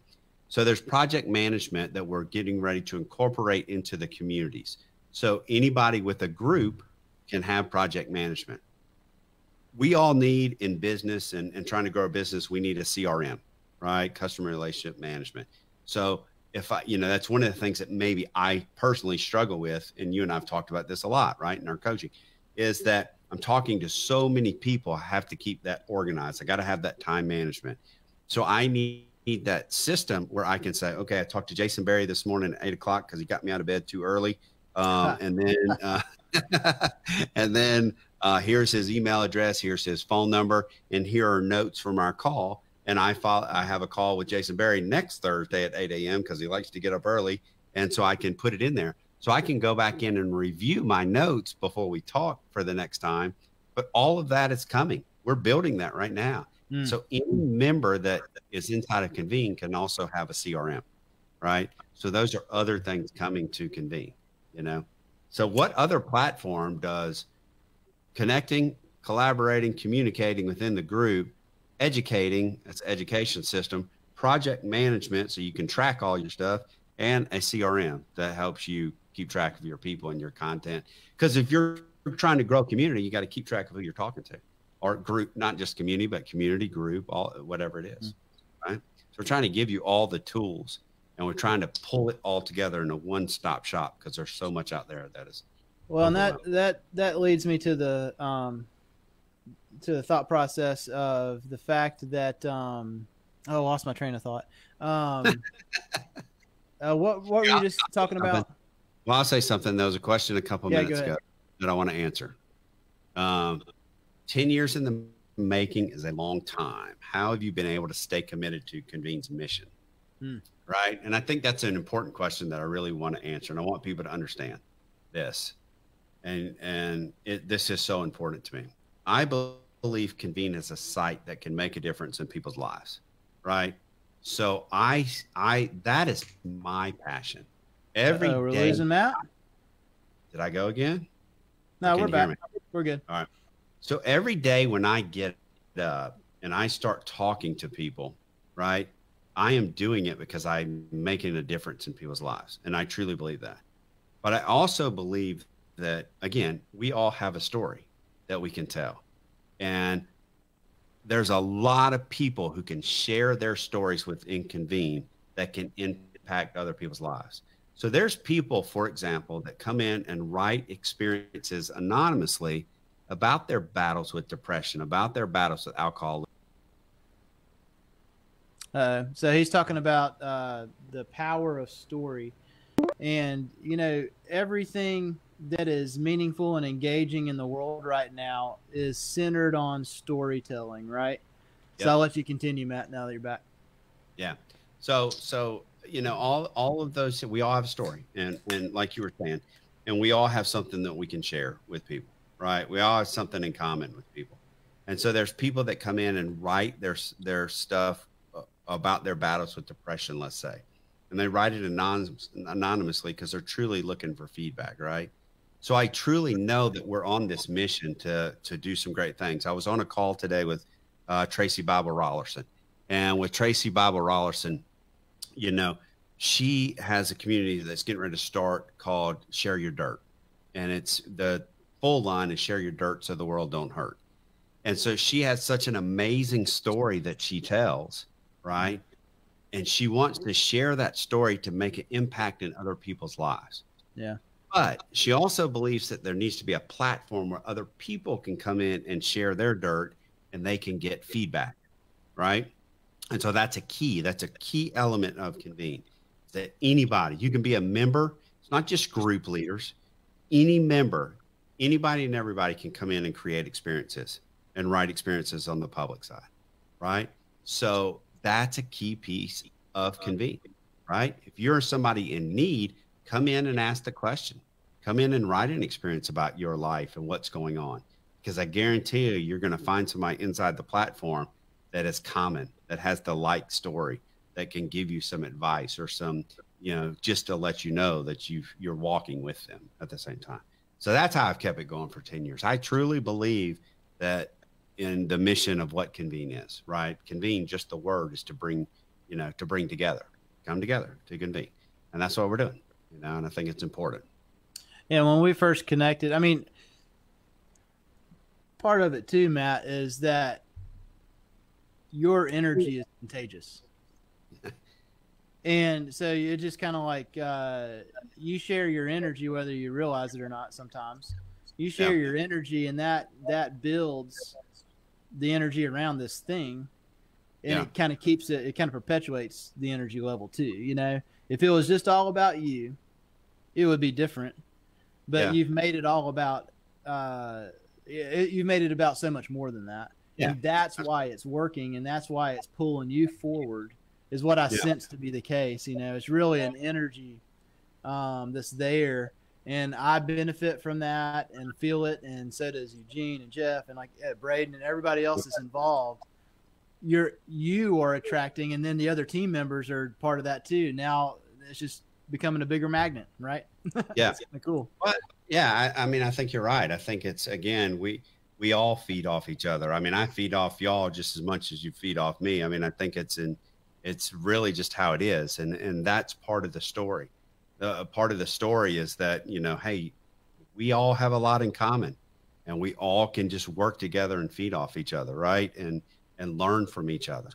So there's project management that we're getting ready to incorporate into the communities. So anybody with a group can have project management. We all need in business and trying to grow a business, we need a CRM, right? Customer relationship management. So if that's one of the things that maybe I personally struggle with, and you and I've talked about this a lot, right? In our coaching, is that I'm talking to so many people. I have to keep that organized. I got to have that time management. So I need that system where I can say, okay, I talked to Jason Berry this morning at 8 o'clock because he got me out of bed too early. And then here's his email address. Here's his phone number. And here are notes from our call. And I have a call with Jason Berry next Thursday at 8 a.m. because he likes to get up early. And so I can put it in there. So I can go back in and review my notes before we talk for the next time. But all of that is coming. We're building that right now. So any member that is inside of Convene can also have a CRM, right? So those are other things coming to Convene, So what other platform does connecting, collaborating, communicating within the group, educating, that's education system, project management, so you can track all your stuff, and a CRM that helps you keep track of your people and your content. Because if you're trying to grow a community, you got to keep track of who you're talking to, or group, not just community, but community, group, whatever it is, right? So we're trying to give you all the tools, and we're trying to pull it all together in a one-stop shop because there's so much out there that is. Well, and that leads me to the thought process of the fact that I lost my train of thought. What were you just talking about? Well, I'll say something. There was a question a couple minutes ago that I want to answer. 10 years in the making is a long time. How have you been able to stay committed to Convene's mission? Right. And I think that's an important question that I really want to answer. And I want people to understand this. And this is so important to me. I believe Convene is a site that can make a difference in people's lives. Right. So that is my passion. Every we're day. Losing Matt? Did I go again? No, we're back. We're good. All right. So every day when I get up and I start talking to people, right, I am doing it because I'm making a difference in people's lives. And I truly believe that. But I also believe that, again, we all have a story that we can tell. And there's a lot of people who can share their stories within Convene that can impact other people's lives. So there's people, for example, that come in and write experiences anonymously about their battles with depression, about their battles with alcohol. So he's talking about the power of story. And, you know, everything that is meaningful and engaging in the world right now is centered on storytelling, right? So Yep. I'll let you continue, Matt, now that you're back. Yeah. So, you know, all of those, we all have a story, and like you were saying, and we all have something that we can share with people, right? We all have something in common with people. And so there's people that come in and write their stuff about their battles with depression, let's say, and they write it anonymously because they're truly looking for feedback, right? So I truly know that we're on this mission to do some great things. I was on a call today with Tracy Bible Rollerson, and with Tracy Bible Rollerson, you know, she has a community that's getting ready to start called Share Your Dirt, and it's the full line is Share Your Dirt so the world don't hurt. And so she has such an amazing story that she tells, right? And she wants to share that story to make an impact in other people's lives. Yeah. But she also believes that there needs to be a platform where other people can come in and share their dirt and they can get feedback, right? And so that's a key element of Convene, that anybody, you can be a member. It's not just group leaders. Any member, anybody and everybody can come in and create experiences and write experiences on the public side, right? So that's a key piece of Convene, right? If you're somebody in need, come in and ask the question. Come in and write an experience about your life and what's going on. Because I guarantee you're going to find somebody inside the platform that is common, that has the like story, that can give you some advice or some, you know, just to let you know that you're walking with them at the same time. So that's how I've kept it going for 10 years. I truly believe that in the mission of what Convene is, right? Convene, just the word, is to bring, you know, to bring together, come together to convene. And that's what we're doing, you know, and I think it's important. Yeah. When we first connected, I mean, part of it too, Matt, is that your energy is contagious. And so it's just kind of like you share your energy, whether you realize it or not. Sometimes you share your energy, and that builds the energy around this thing, and it kind of keeps it. It kind of perpetuates the energy level too. You know, if it was just all about you, it would be different. But you've made it all about. You've made it about so much more than that. Yeah. And that's why it's working, and that's why it's pulling you forward, is what I sense to be the case. You know, it's really an energy that's there, and I benefit from that and feel it, and so does Eugene and Jeff and like Braden and everybody else that's involved. You are attracting, and then the other team members are part of that too. Now it's just becoming a bigger magnet, right? Yeah. It's kind of cool. But yeah, I mean, I think you're right. I think it's, again, we all feed off each other. I mean, I feed off y'all just as much as you feed off me. I mean, I think it's really just how it is. And that's part of the story. Part of the story is that, you know, hey, we all have a lot in common, and we all can just work together and feed off each other, right? And learn from each other.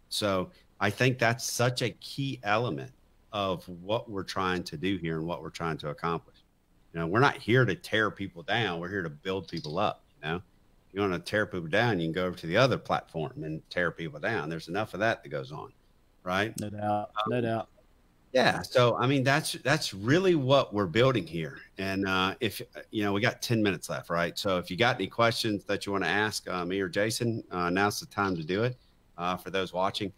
So I think that's such a key element of what we're trying to do here and what we're trying to accomplish. You know, we're not here to tear people down. We're here to build people up. You know, if you want to tear people down, you can go over to the other platform and tear people down. There's enough of that goes on, right? No doubt. No doubt. Yeah. So, I mean, that's really what we're building here. And if, you know, we got 10 minutes left, right? So if you got any questions that you want to ask me or Jason, now's the time to do it for those watching.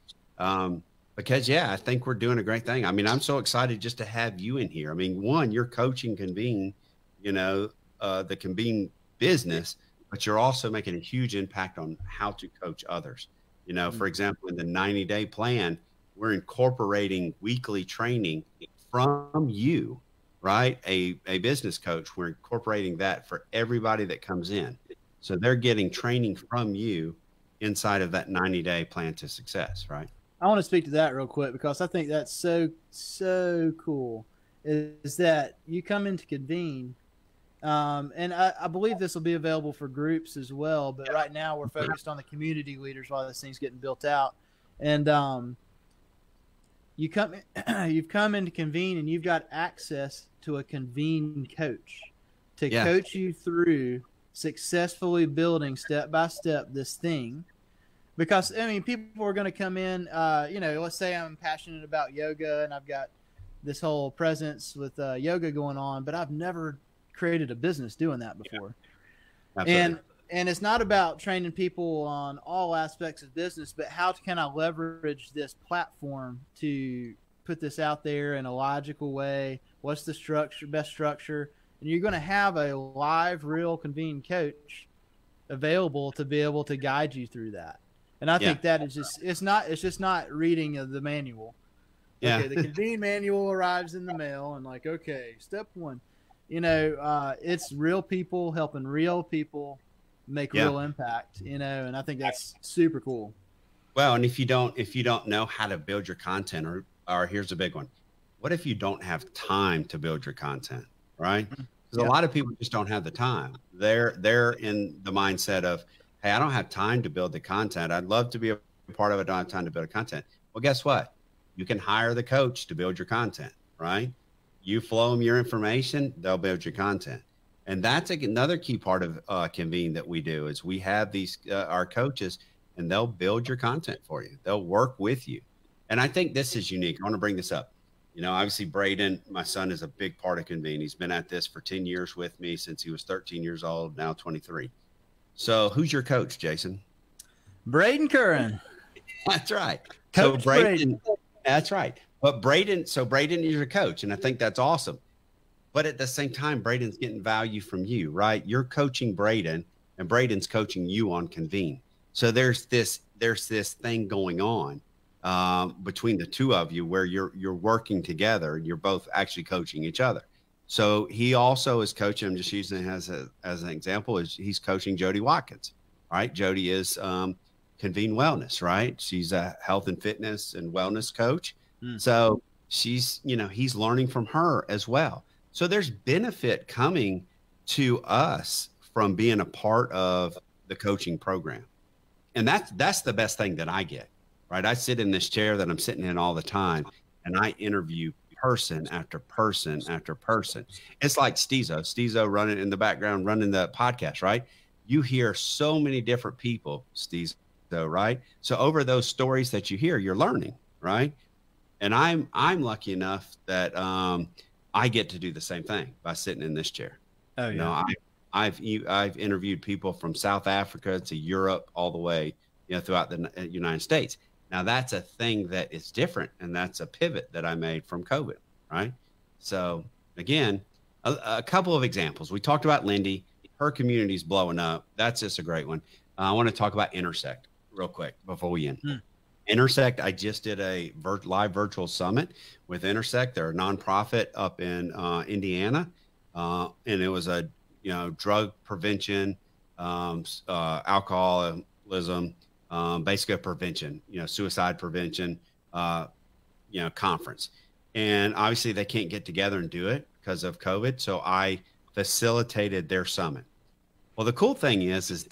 Because, I think we're doing a great thing. I mean, I'm so excited just to have you in here. I mean, one, you're coaching Convene, you know, the Convene business, but you're also making a huge impact on how to coach others. You know, for example, in the 90-day plan, we're incorporating weekly training from you, right? A business coach. We're incorporating that for everybody that comes in. So they're getting training from you inside of that 90-day plan to success, right? I want to speak to that real quick, because I think that's so cool, is that you come into Convene And I believe this will be available for groups as well. But right now we're focused on the community leaders while this thing's getting built out. And you've come into Convene and you've got access to a Convene coach to coach you through successfully building step by step this thing. Because, I mean, people are going to come in, let's say I'm passionate about yoga and I've got this whole presence with yoga going on, but I've never created a business doing that before. And it's not about training people on all aspects of business, but how can I leverage this platform to put this out there in a logical way? What's the best structure? And you're going to have a live, real Convene coach available to be able to guide you through that. And I think that is it's just not reading of the manual. Yeah. Okay, the Convene manual arrives in the mail and like, okay, step one, it's real people helping real people make real impact, and I think that's super cool. Well, and if you don't know how to build your content, or here's a big one. What if you don't have time to build your content, right? Because a lot of people just don't have the time. They're in the mindset of, hey, I don't have time to build the content. I'd love to be a part of it. I don't have time to build content. Well, guess what? You can hire the coach to build your content, right? You flow them your information, they'll build your content. And that's another key part of Convene that we do is we have these, our coaches, and they'll build your content for you. They'll work with you. And I think this is unique. I want to bring this up. Obviously Braden, my son, is a big part of Convene. He's been at this for 10 years with me since he was 13 years old, now 23. So who's your coach, Jason? Braden Currin. That's right. Coach so Braden. That's right. But Braden is your coach, and I think that's awesome. But at the same time, Braden's getting value from you, right? You're coaching Braden, and Braden's coaching you on Convene. So there's this thing going on between the two of you where you're working together, and you're both actually coaching each other. So he also is coaching. I'm just using it as an example. Is he's coaching Jody Watkins, right? Jody is Convene Wellness, right? She's a health and fitness and wellness coach. So he's learning from her as well. So there's benefit coming to us from being a part of the coaching program. And that's the best thing that I get, right? I sit in this chair that I'm sitting in all the time, and I interview person after person after person. It's like Stezo running in the background, running the podcast, right? You hear so many different people, Stezo, right? So over those stories that you hear, you're learning, right? And I'm lucky enough that I get to do the same thing by sitting in this chair. Oh yeah. I've interviewed people from South Africa to Europe, all the way, throughout the United States. Now that's a thing that is different, and that's a pivot that I made from COVID, right? So again, a couple of examples. We talked about Lindy. Her community's blowing up. That's just a great one. I want to talk about Intersect real quick before we end. Intersect, I just did a live virtual summit with Intersect. They're a nonprofit up in Indiana, and it was a drug prevention, alcoholism, basically a prevention, suicide prevention, conference. And obviously they can't get together and do it because of COVID. So I facilitated their summit. Well, the cool thing is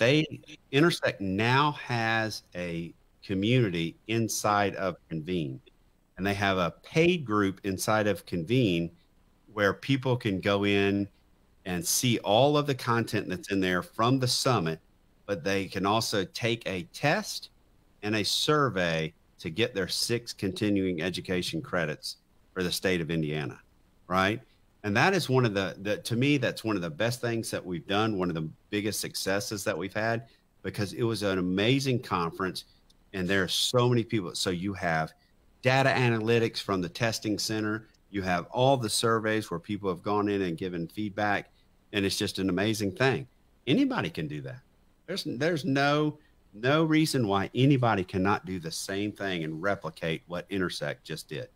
Intersect now has a community inside of Convene, and they have a paid group inside of Convene where people can go in and see all of the content that's in there from the summit, but they can also take a test and a survey to get their 6 continuing education credits for the state of Indiana, right? And that is one of to me, that's one of the best things that we've done, one of the biggest successes that we've had, because it was an amazing conference, and there are so many people. So you have data analytics from the testing center, you have all the surveys where people have gone in and given feedback, and it's just an amazing thing. Anybody can do that. There's no reason why anybody cannot do the same thing and replicate what Intersect just did.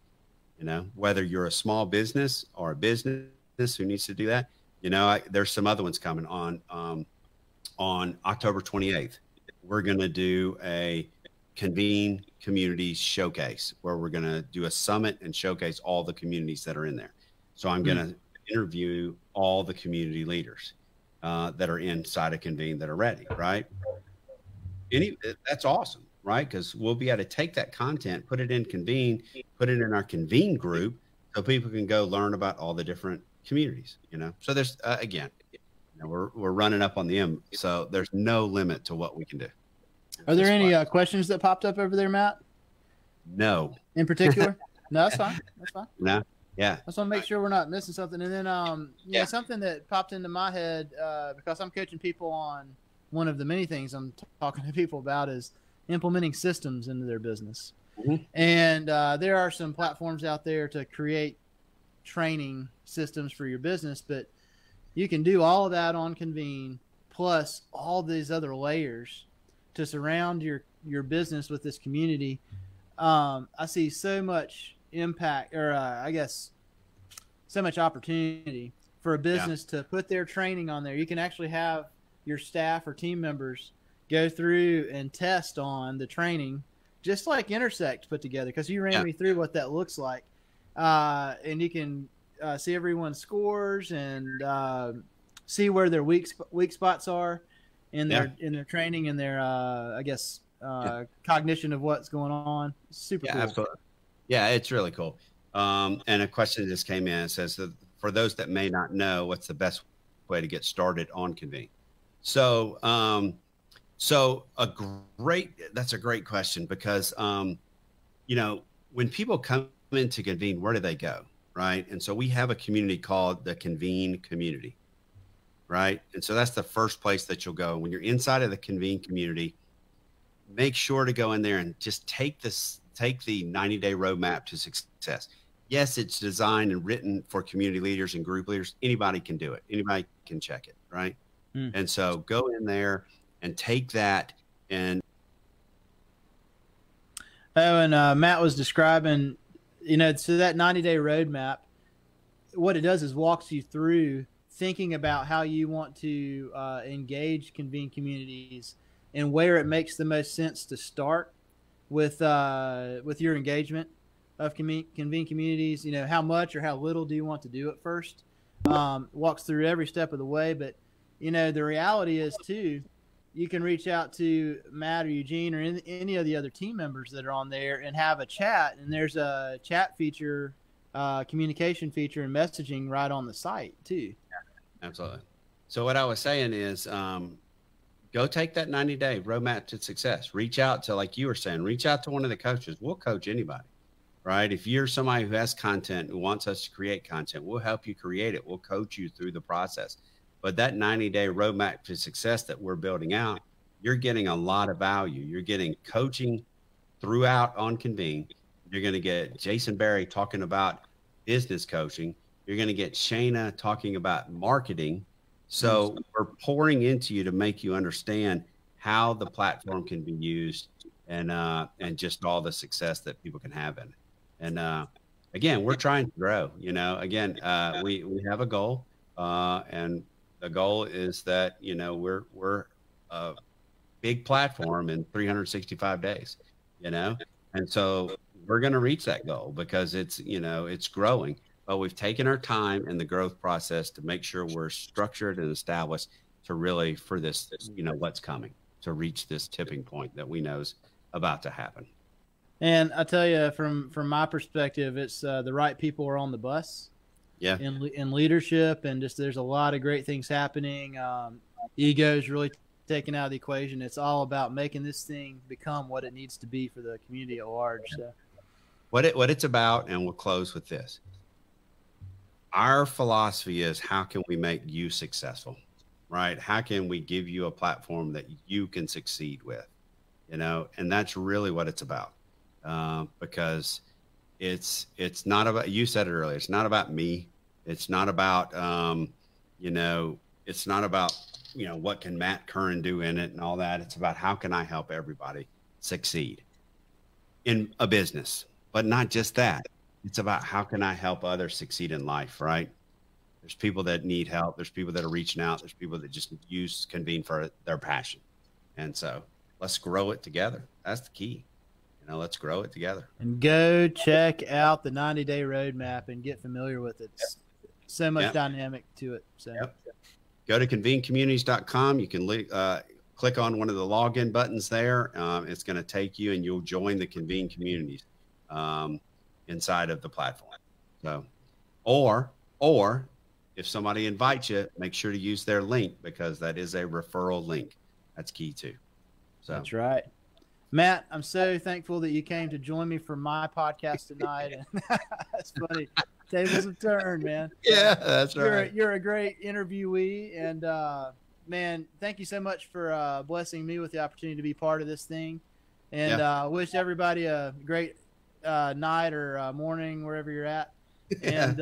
Whether you're a small business or a business who needs to do that, there's some other ones coming on October 28th. We're going to do a Convene Communities showcase where we're going to do a summit and showcase all the communities that are in there. So I'm going to interview all the community leaders that are inside of Convene that are ready, right? That's awesome, right? Because we'll be able to take that content, put it in Convene, put it in our Convene group, so people can go learn about all the different communities. So there's again, we're running up on the end, so there's no limit to what we can do. Are there any questions that popped up over there, Matt? No. In particular? No, that's fine. That's fine. No. Yeah. I just want to make sure we're not missing something. And then, something that popped into my head because I'm coaching people on one of the many things I'm talking to people about is implementing systems into their business. Mm-hmm. And there are some platforms out there to create training systems for your business, but you can do all of that on Convene plus all these other layers to surround your business with this community. I see so much impact, or I guess so much opportunity for a business to put their training on there. You can actually have your staff or team members go through and test on the training, just like Intersect put together, because you ran me through what that looks like. And you can see everyone's scores and see where their weak spots are in their training and their cognition of what's going on. Super cool. Absolutely. Yeah, it's really cool. And a question just came in. It says that for those that may not know, what's the best way to get started on Convene? So, that's a great question because, when people come into Convene, where do they go? Right. And so we have a community called the Convene Community. Right. And so that's the first place that you'll go. When you're inside of the Convene community, make sure to go in there and just take the 90-day roadmap to success. Yes, it's designed and written for community leaders and group leaders. Anybody can do it. Anybody can check it. Right. And so go in there and take that. And Matt was describing, so that 90-day roadmap, what it does is walks you through thinking about how you want to engage Convene communities and where it makes the most sense to start with your engagement of Convene communities. How much or how little do you want to do at first? Walks through every step of the way. But, the reality is, too, you can reach out to Matt or Eugene or any of the other team members that are on there and have a chat. And there's a chat feature, communication feature and messaging right on the site, too. Absolutely. So what I was saying is go take that 90-day roadmap to success. Reach out to, like you were saying, reach out to one of the coaches. We'll coach anybody, right? If you're somebody who has content, who wants us to create content, we'll help you create it. We'll coach you through the process. But that 90-day roadmap to success that we're building out, you're getting a lot of value. You're getting coaching throughout on Convene. You're going to get Jason Berry talking about business coaching. You're going to get Shayna talking about marketing. So we're pouring into you to make you understand how the platform can be used and just all the success that people can have in it. And again, we're trying to grow. We have a goal, and the goal is that we're a big platform in 365 days. And so we're going to reach that goal because it's growing. But we've taken our time in the growth process to make sure we're structured and established to really, for this, what's coming, to reach this tipping point that we know is about to happen. And I tell you, from my perspective, it's the right people are on the bus. Yeah. In leadership, and just there's a lot of great things happening. Ego is really taken out of the equation. It's all about making this thing become what it needs to be for the community at large. So. What it's about, and we'll close with this. Our philosophy is, how can we make you successful, right? How can we give you a platform that you can succeed with, and that's really what it's about. Because it's not about, you said it earlier, it's not about me. It's not about, it's not about, what can Matt Currin do in it and all that. It's about how can I help everybody succeed in a business, but not just that. It's about how can I help others succeed in life, right? There's people that need help. There's people that are reaching out. There's people that just use Convene for their passion. And so let's grow it together. That's the key. Let's grow it together. And go check out the 90-day roadmap and get familiar with it. so much dynamic to it. So go to convenecommunities.com. You can click on one of the login buttons there. It's going to take you, and you'll join the Convene Communities inside of the platform. So, or if somebody invites you, make sure to use their link, because that is a referral link. That's key too. So that's right. Matt, I'm so thankful that you came to join me for my podcast tonight. That's funny. Tables have turned, man. Yeah, that's right. You're a great interviewee, and man, thank you so much for blessing me with the opportunity to be part of this thing. And wish everybody a great night or morning wherever you're at. And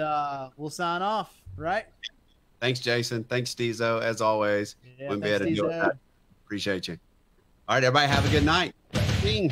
we'll sign off, right? Thanks, Jason. Thanks, Stezo, as always. Yeah, thanks, Stezo. Appreciate you. All right, everybody, have a good night. Ding.